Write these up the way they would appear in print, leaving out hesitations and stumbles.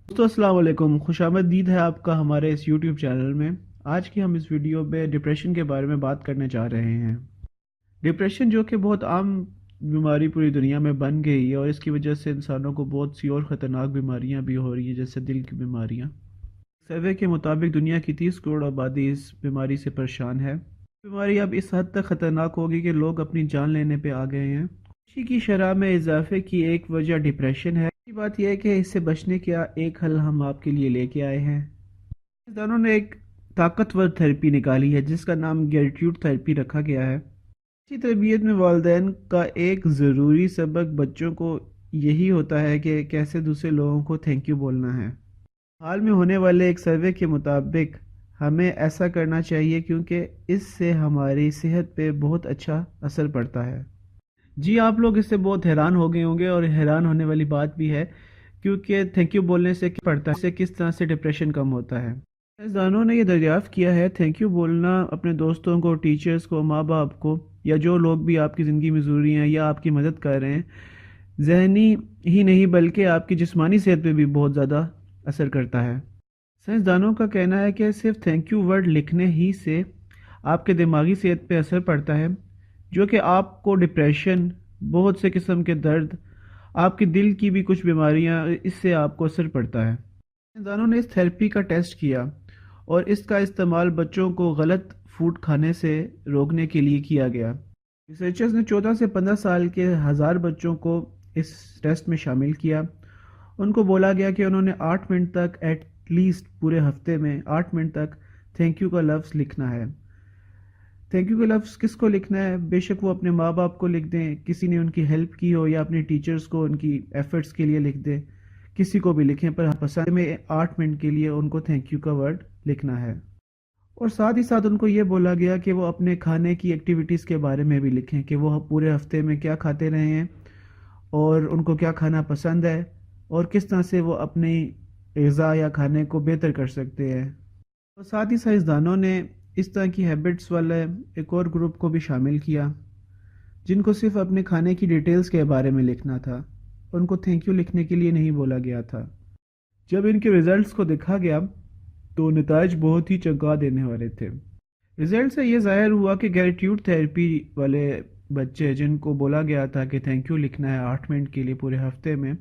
دوستو السلام علیکم، خوش آمدید ہے آپ کا ہمارے اس یوٹیوب چینل میں۔ آج کی ہم اس ویڈیو میں ڈپریشن کے بارے میں بات کرنے جا رہے ہیں۔ ڈپریشن جو کہ بہت عام بیماری پوری دنیا میں بن گئی ہے، اور اس کی وجہ سے انسانوں کو بہت سی اور خطرناک بیماریاں بھی ہو رہی ہیں، جیسے دل کی بیماریاں۔ سروے کے مطابق دنیا کی 30 کروڑ آبادی اس بیماری سے پریشان ہے۔ بیماری اب اس حد تک خطرناک ہوگی کہ لوگ اپنی جان لینے پہ آ گئے ہیں۔ خوشی کی شرح میں اضافے کی ایک وجہ ڈپریشن ہے۔ اچھی بات یہ ہے کہ اس سے بچنے کا ایک حل ہم آپ کے لیے لے کے آئے ہیں۔ سائنسدانوں نے ایک طاقتور تھراپی نکالی ہے جس کا نام گریٹیوڈ تھراپی رکھا گیا ہے۔ اسی تربیت میں والدین کا ایک ضروری سبق بچوں کو یہی ہوتا ہے کہ کیسے دوسرے لوگوں کو تھینک یو بولنا ہے۔ حال میں ہونے والے ایک سروے کے مطابق ہمیں ایسا کرنا چاہیے کیونکہ اس سے ہماری صحت پہ بہت اچھا اثر پڑتا ہے۔ جی آپ لوگ اس سے بہت حیران ہو گئے ہوں گے، اور حیران ہونے والی بات بھی ہے کیونکہ تھینک یو بولنے سے کیا پڑتا ہے، اس سے کس طرح سے ڈپریشن کم ہوتا ہے۔ سائنسدانوں نے یہ دریافت کیا ہے تھینک یو بولنا اپنے دوستوں کو، ٹیچرز کو، ماں باپ کو، یا جو لوگ بھی آپ کی زندگی میں ضروری ہیں یا آپ کی مدد کر رہے ہیں، ذہنی ہی نہیں بلکہ آپ کی جسمانی صحت پہ بھی بہت زیادہ اثر کرتا ہے۔ سائنسدانوں کا کہنا ہے کہ صرف تھینک یو ورڈ لکھنے ہی سے آپ کے دماغی صحت پہ اثر پڑتا ہے، جو کہ آپ کو ڈپریشن، بہت سے قسم کے درد، آپ کے دل کی بھی کچھ بیماریاں، اس سے آپ کو اثر پڑتا ہے۔ سائنسدانوں نے اس تھراپی کا ٹیسٹ کیا اور اس کا استعمال بچوں کو غلط فوڈ کھانے سے روکنے کے لیے کیا گیا۔ ریسرچرز نے 14 سے 15 سال کے 1000 بچوں کو اس ٹیسٹ میں شامل کیا۔ ان کو بولا گیا کہ انہوں نے 8 منٹ تک ایٹ لیسٹ پورے ہفتے میں 8 منٹ تک تھینک یو کا لفظ لکھنا ہے۔ تھینک یو کا لفظ کس کو لکھنا ہے؟ بے شک وہ اپنے ماں باپ کو لکھ دیں، کسی نے ان کی ہیلپ کی ہو، یا اپنے ٹیچرز کو ان کی ایفرٹس کے لیے لکھ دیں، کسی کو بھی لکھیں، پر پسند میں 8 منٹ کے لیے ان کو تھینک یو کا ورڈ لکھنا ہے۔ اور ساتھ ہی ساتھ ان کو یہ بولا گیا کہ وہ اپنے کھانے کی ایکٹیویٹیز کے بارے میں بھی لکھیں کہ وہ پورے ہفتے میں کیا کھاتے رہے ہیں، اور ان کو کیا کھانا پسند ہے، اور کس طرح سے وہ اپنی غذا یا کھانے کو بہتر کر سکتے ہیں۔ اور ساتھ ہی سائنسدانوں نے اس طرح کی ہیبٹس والے ایک اور گروپ کو بھی شامل کیا جن کو صرف اپنے کھانے کی ڈیٹیلز کے بارے میں لکھنا تھا، ان کو تھینک یو لکھنے کے لیے نہیں بولا گیا تھا۔ جب ان کے ریزلٹس کو دیکھا گیا تو نتائج بہت ہی چونکا دینے والے تھے۔ رزلٹ سے یہ ظاہر ہوا کہ گریٹیوڈ تھراپی والے بچے جن کو بولا گیا تھا کہ تھینک یو لکھنا ہے 8 منٹ کے لیے پورے ہفتے میں،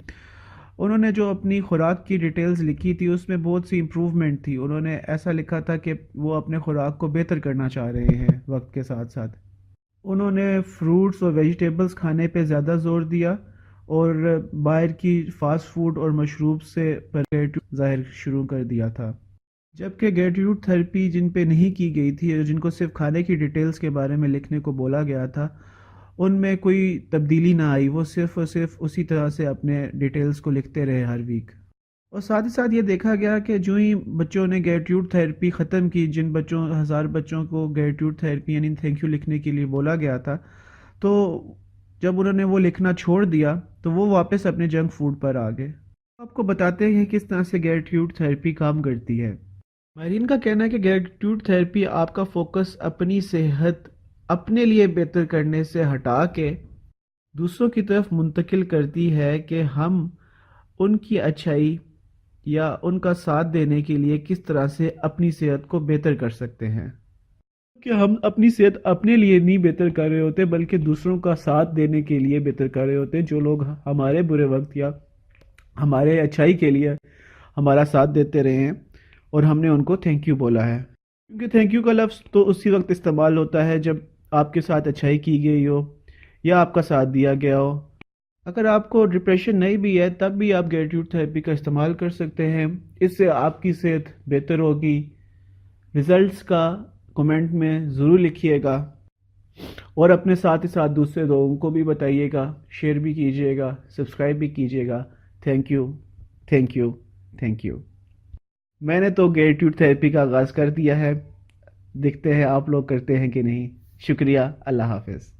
انہوں نے جو اپنی خوراک کی ڈیٹیلز لکھی تھی اس میں بہت سی امپروومنٹ تھی۔ انہوں نے ایسا لکھا تھا کہ وہ اپنے خوراک کو بہتر کرنا چاہ رہے ہیں وقت کے ساتھ ساتھ۔ انہوں نے فروٹس اور ویجیٹیبلز کھانے پہ زیادہ زور دیا، اور باہر کی فاسٹ فوڈ اور مشروب سے گریٹیوڈ ظاہر شروع کر دیا تھا۔ جبکہ گریٹیوڈ تھراپی جن پہ نہیں کی گئی تھی اور جن کو صرف کھانے کی ڈیٹیلز کے بارے میں لکھنے کو بولا گیا تھا، ان میں کوئی تبدیلی نہ آئی، وہ صرف اور صرف اسی طرح سے اپنے ڈیٹیلز کو لکھتے رہے ہر ویک۔ اور ساتھ ہی ساتھ یہ دیکھا گیا کہ جو ہی بچوں نے گریٹیوڈ تھراپی ختم کی، جن بچوں 1000 بچوں کو گریٹیوڈ تھراپی یعنی تھینک یو لکھنے کے لیے بولا گیا تھا، تو جب انہوں نے وہ لکھنا چھوڑ دیا تو وہ واپس اپنے جنک فوڈ پر آ گئے۔ آپ کو بتاتے ہیں کس طرح سے گریٹیوڈ تھراپی کام کرتی ہے۔ ماہرین کا کہنا ہے کہ گریٹیوڈ تھراپی آپ کا فوکس اپنی صحت، اپنے لیے بہتر کرنے سے ہٹا کے دوسروں کی طرف منتقل کرتی ہے کہ ہم ان کی اچھائی یا ان کا ساتھ دینے کے لیے کس طرح سے اپنی صحت کو بہتر کر سکتے ہیں، کہ ہم اپنی صحت اپنے لیے نہیں بہتر کر رہے ہوتے بلکہ دوسروں کا ساتھ دینے کے لیے بہتر کر رہے ہوتے ہیں، جو لوگ ہمارے برے وقت یا ہمارے اچھائی کے لیے ہمارا ساتھ دیتے رہے ہیں، اور ہم نے ان کو تھینک یو بولا ہے۔ کیونکہ تھینک یو کا لفظ تو اسی وقت استعمال ہوتا ہے جب آپ کے ساتھ اچھائی کی گئی ہو یا آپ کا ساتھ دیا گیا ہو۔ اگر آپ کو ڈپریشن نہیں بھی ہے تب بھی آپ گریٹیوڈ تھراپی کا استعمال کر سکتے ہیں، اس سے آپ کی صحت بہتر ہوگی۔ ریزلٹس کا کمنٹ میں ضرور لکھیے گا، اور اپنے ساتھ ہی ساتھ دوسرے لوگوں کو بھی بتائیے گا، شیئر بھی کیجیے گا، سبسکرائب بھی کیجیے گا۔ Thank you, thank you, thank you. میں نے تو گریٹیوڈ تھراپی کا آغاز کر دیا ہے، دیکھتے ہیں آپ لوگ کرتے ہیں کہ نہیں۔ شکریہ، اللہ حافظ۔